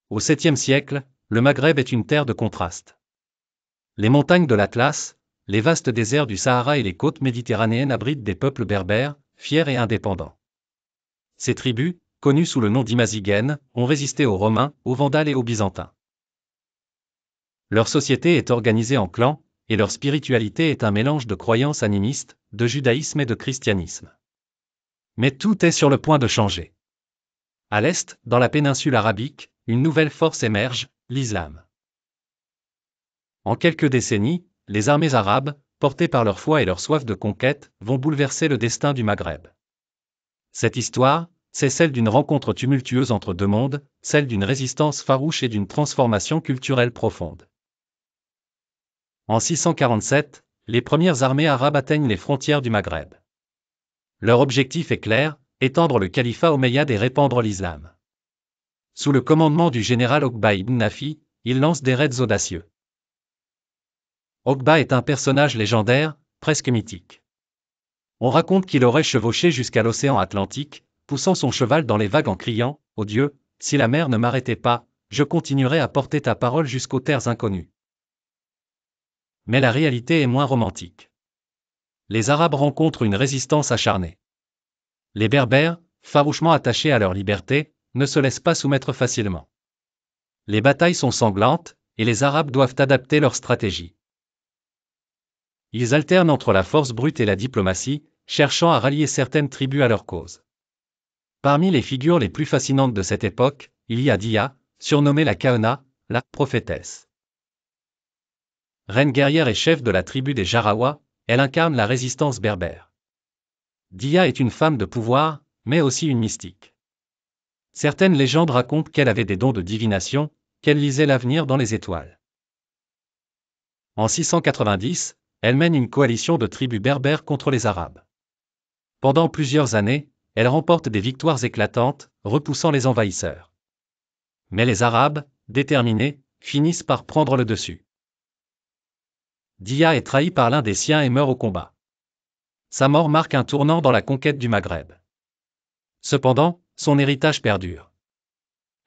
Au 7e siècle, le Maghreb est une terre de contrastes. Les montagnes de l'Atlas, les vastes déserts du Sahara et les côtes méditerranéennes abritent des peuples berbères, fiers et indépendants. Ces tribus, connues sous le nom d'Imazigènes, ont résisté aux Romains, aux Vandales et aux Byzantins. Leur société est organisée en clans, et leur spiritualité est un mélange de croyances animistes, de judaïsme et de christianisme. Mais tout est sur le point de changer. À l'est, dans la péninsule arabique, une nouvelle force émerge, l'islam. En quelques décennies, les armées arabes, portées par leur foi et leur soif de conquête, vont bouleverser le destin du Maghreb. Cette histoire, c'est celle d'une rencontre tumultueuse entre deux mondes, celle d'une résistance farouche et d'une transformation culturelle profonde. En 647, les premières armées arabes atteignent les frontières du Maghreb. Leur objectif est clair, étendre le califat omeyyade et répandre l'islam. Sous le commandement du général Oqba ibn Nafi, ils lancent des raids audacieux. Oqba est un personnage légendaire, presque mythique. On raconte qu'il aurait chevauché jusqu'à l'océan Atlantique, poussant son cheval dans les vagues en criant « Ô Dieu, si la mer ne m'arrêtait pas, je continuerai à porter ta parole jusqu'aux terres inconnues. » Mais la réalité est moins romantique. Les Arabes rencontrent une résistance acharnée. Les Berbères, farouchement attachés à leur liberté, ne se laissent pas soumettre facilement. Les batailles sont sanglantes, et les Arabes doivent adapter leur stratégie. Ils alternent entre la force brute et la diplomatie, cherchant à rallier certaines tribus à leur cause. Parmi les figures les plus fascinantes de cette époque, il y a Dia, surnommée la Kahena, la prophétesse. Reine guerrière et chef de la tribu des Jarawa, elle incarne la résistance berbère. Dia est une femme de pouvoir, mais aussi une mystique. Certaines légendes racontent qu'elle avait des dons de divination, qu'elle lisait l'avenir dans les étoiles. En 690, elle mène une coalition de tribus berbères contre les Arabes. Pendant plusieurs années, elle remporte des victoires éclatantes, repoussant les envahisseurs. Mais les Arabes, déterminés, finissent par prendre le dessus. Dia est trahi par l'un des siens et meurt au combat. Sa mort marque un tournant dans la conquête du Maghreb. Cependant, son héritage perdure.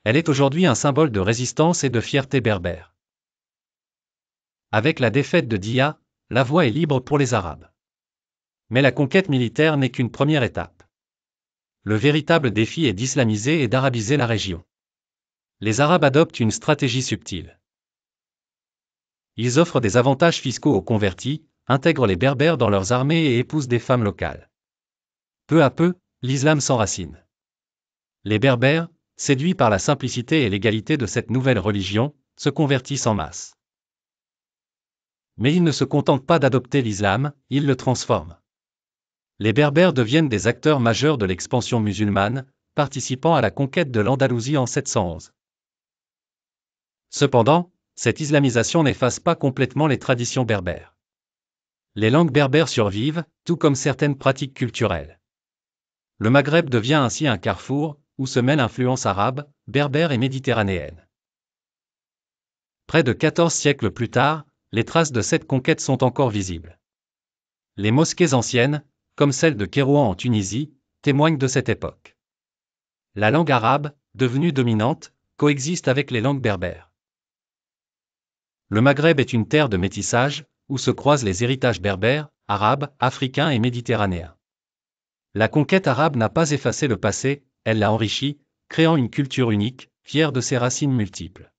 Elle est aujourd'hui un symbole de résistance et de fierté berbère. Avec la défaite de Dia, la voie est libre pour les Arabes. Mais la conquête militaire n'est qu'une première étape. Le véritable défi est d'islamiser et d'arabiser la région. Les Arabes adoptent une stratégie subtile. Ils offrent des avantages fiscaux aux convertis, intègrent les Berbères dans leurs armées et épousent des femmes locales. Peu à peu, l'islam s'enracine. Les Berbères, séduits par la simplicité et l'égalité de cette nouvelle religion, se convertissent en masse. Mais ils ne se contentent pas d'adopter l'islam, ils le transforment. Les Berbères deviennent des acteurs majeurs de l'expansion musulmane, participant à la conquête de l'Andalousie en 711. Cependant, cette islamisation n'efface pas complètement les traditions berbères. Les langues berbères survivent, tout comme certaines pratiques culturelles. Le Maghreb devient ainsi un carrefour, où se mêlent influences arabes, berbères et méditerranéennes. Près de 14 siècles plus tard, les traces de cette conquête sont encore visibles. Les mosquées anciennes, comme celle de Kérouan en Tunisie, témoignent de cette époque. La langue arabe, devenue dominante, coexiste avec les langues berbères. Le Maghreb est une terre de métissage, où se croisent les héritages berbères, arabes, africains et méditerranéens. La conquête arabe n'a pas effacé le passé, elle l'a enrichi, créant une culture unique, fière de ses racines multiples.